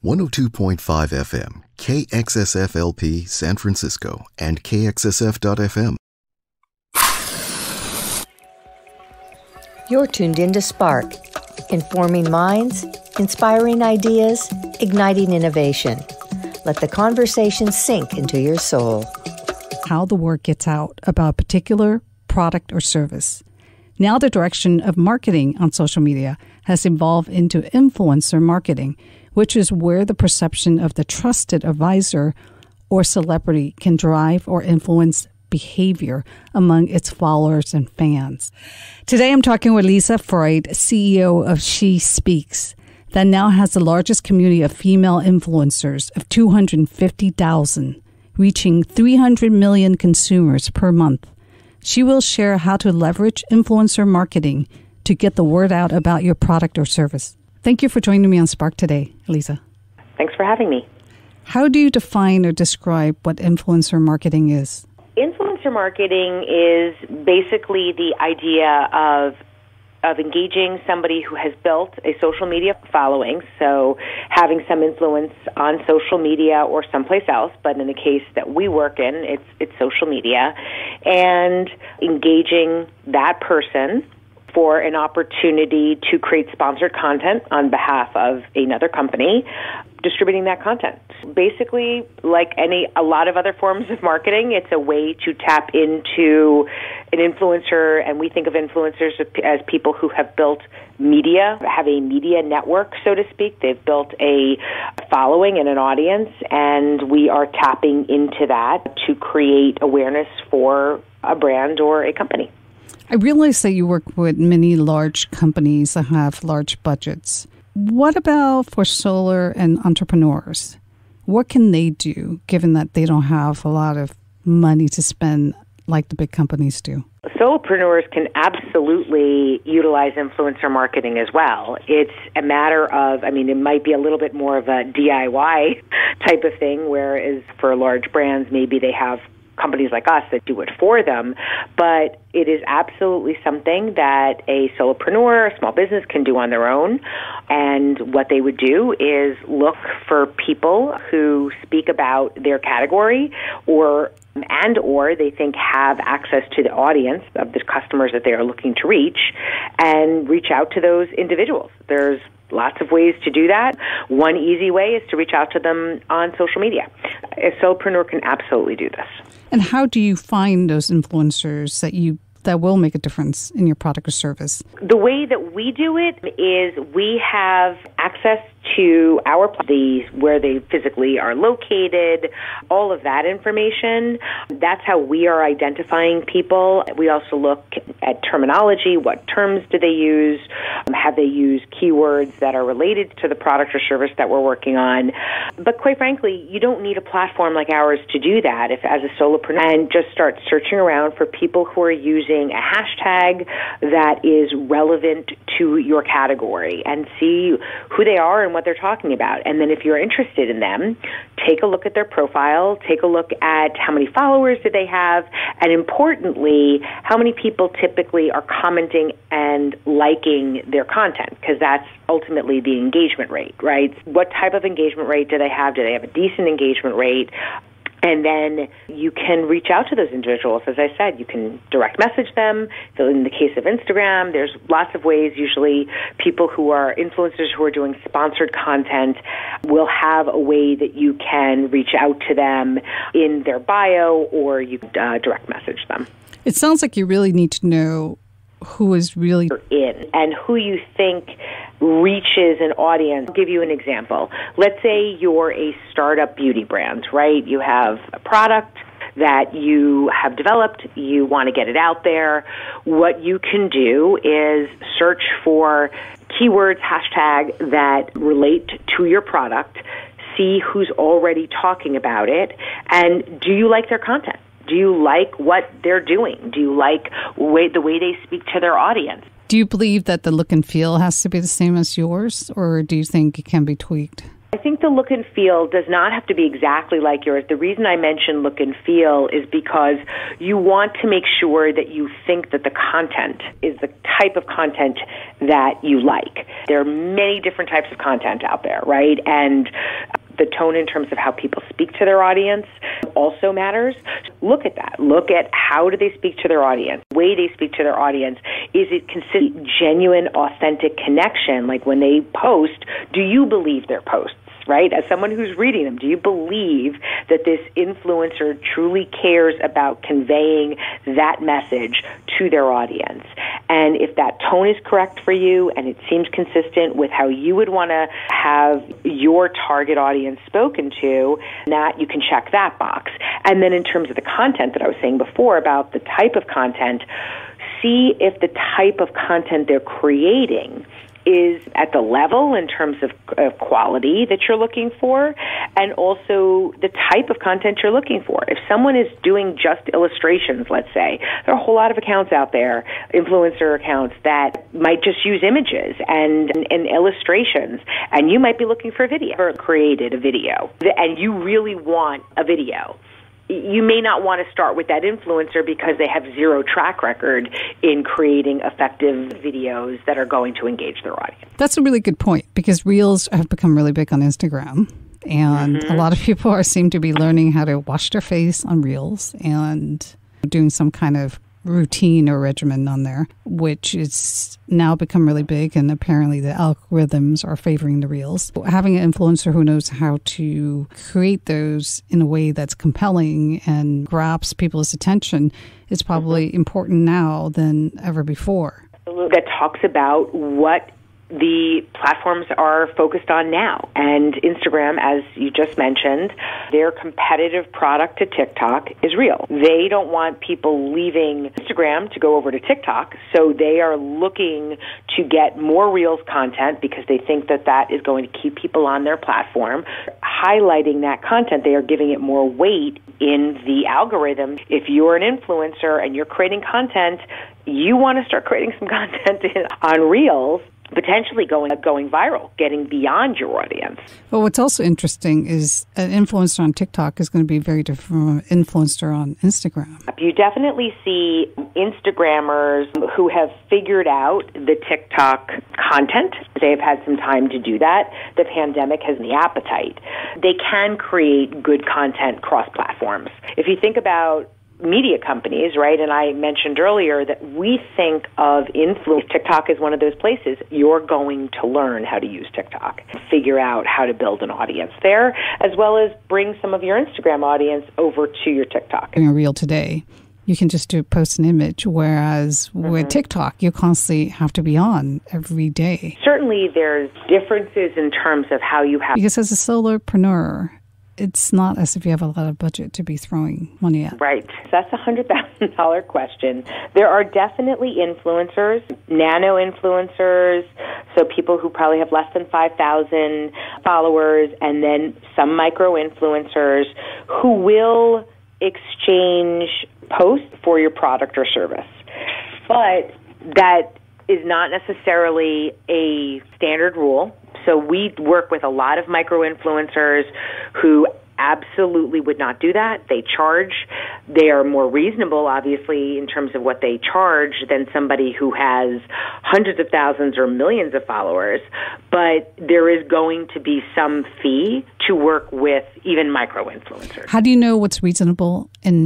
102.5 FM, KXSFLP San Francisco, and KXSF.FM. You're tuned in to Spark, informing minds, inspiring ideas, igniting innovation. Let the conversation sink into your soul. How the word gets out about a particular product or service. Now the direction of marketing on social media has evolved into influencer marketing, which is where the perception of the trusted advisor or celebrity can drive or influence behavior among its followers and fans. Today I'm talking with Aliza Freud, CEO of SheSpeaks, that now has the largest community of female influencers of 250,000, reaching 300 million consumers per month. She will share how to leverage influencer marketing to get the word out about your product or service. Thank you for joining me on Spark today, Aliza. Thanks for having me. How do you define or describe what influencer marketing is? Influencer marketing is basically the idea of engaging somebody who has built a social media following, so having some influence on social media or someplace else, but in the case that we work in, it's social media, and engaging that person for an opportunity to create sponsored content on behalf of another company, distributing that content. Basically, like a lot of other forms of marketing, it's a way to tap into an influencer, and we think of influencers as people who have built media, have a media network, so to speak. They've built a following and an audience, and we are tapping into that to create awareness for a brand or a company. I realize that you work with many large companies that have large budgets. What about for solar and entrepreneurs? What can they do, given that they don't have a lot of money to spend like the big companies do? Solopreneurs can absolutely utilize influencer marketing as well. It's a matter of, it might be a little bit more of a DIY type of thing, whereas for large brands, maybe they have companies like us that do it for them, but it is absolutely something that a solopreneur, a small business can do on their own. And what they would do is look for people who speak about their category or they think have access to the audience of the customers that they are looking to reach, and reach out to those individuals. There's lots of ways to do that. One easy way is to reach out to them on social media. A solopreneur can absolutely do this. And how do you find those influencers that will make a difference in your product or service? The way that we do it is we have access to our where they physically are located, all of that information. That's how we are identifying people. We also look at terminology. What terms do they use? Have they used keywords that are related to the product or service that we're working on? But quite frankly, you don't need a platform like ours to do that if as a solopreneur, and just start searching around for people who are using a hashtag that is relevant to your category and see who they are and what they're talking about. And then if you're interested in them, take a look at their profile, take a look at how many followers do they have, and importantly, how many people typically are commenting and liking their content, because that's ultimately the engagement rate, right? What type of engagement rate do they have? Do they have a decent engagement rate? And then you can reach out to those individuals. As I said, you can direct message them. So in the case of Instagram, there's lots of ways. Usually people who are influencers who are doing sponsored content will have a way that you can reach out to them in their bio, or you direct message them. It sounds like you really need to know who is really in and who you think reaches an audience. I'll give you an example. Let's say you're a startup beauty brand, right? You have a product that you have developed, you want to get it out there. What you can do is search for keywords, hashtag that relate to your product, see who's already talking about it, and do you like their content? Do you like what they're doing? Do you like the way they speak to their audience? Do you believe that the look and feel has to be the same as yours, or do you think it can be tweaked? I think the look and feel does not have to be exactly like yours. The reason I mention look and feel is because you want to make sure that you think that the content is the type of content that you like. There are many different types of content out there, right? And the tone in terms of how people speak to their audience also matters. Look at that. Look at how do they speak to their audience, the way they speak to their audience. Is it consistent, genuine, authentic connection? Like when they post, do you believe their posts? Right? As someone who's reading them, do you believe that this influencer truly cares about conveying that message to their audience? And if that tone is correct for you and it seems consistent with how you would want to have your target audience spoken to, that you can check that box. And then in terms of the content that I was saying before about the type of content, see if the type of content they're creating is at the level in terms of quality that you're looking for, and also the type of content you're looking for. If someone is doing just illustrations, let's say, there are a whole lot of accounts out there, influencer accounts, that might just use images and illustrations, and you might be looking for a video or created a video, and you really want a video. You may not want to start with that influencer because they have zero track record in creating effective videos that are going to engage their audience. That's a really good point, because Reels have become really big on Instagram. And a lot of people seem to be learning how to wash their face on Reels and doing some kind of routine or regimen on there, which is now become really big, and apparently the algorithms are favoring the Reels. Having an influencer who knows how to create those in a way that's compelling and grabs people's attention is probably important now than ever before. That talks about what the platforms are focused on now. And Instagram, as you just mentioned, their competitive product to TikTok is Reel. They don't want people leaving Instagram to go over to TikTok, so they are looking to get more Reels content because they think that that is going to keep people on their platform. Highlighting that content, they are giving it more weight in the algorithm. If you're an influencer and you're creating content, you want to start creating some content on Reels, potentially going viral, getting beyond your audience. Well, what's also interesting is an influencer on TikTok is going to be very different from an influencer on Instagram. You definitely see Instagrammers who have figured out the TikTok content. They've had some time to do that. The pandemic has the appetite. They can create good content cross-platforms. If you think about media companies, right? And I mentioned earlier that we think of influence. TikTok is one of those places. You're going to learn how to use TikTok, figure out how to build an audience there, as well as bring some of your Instagram audience over to your TikTok. In a Reel today, you can just post an image, whereas with TikTok, you constantly have to be on every day. Certainly, there's differences in terms of how you have. Because as a solopreneur, it's not as if you have a lot of budget to be throwing money at. Right. So that's a $100,000 question. There are definitely influencers, nano influencers, so people who probably have less than 5,000 followers, and then some micro influencers who will exchange posts for your product or service. But that is not necessarily a standard rule. So we work with a lot of micro-influencers who absolutely would not do that. They charge. They are more reasonable, obviously, in terms of what they charge than somebody who has hundreds of thousands or millions of followers. But there is going to be some fee to work with even micro-influencers. How do you know what's reasonable in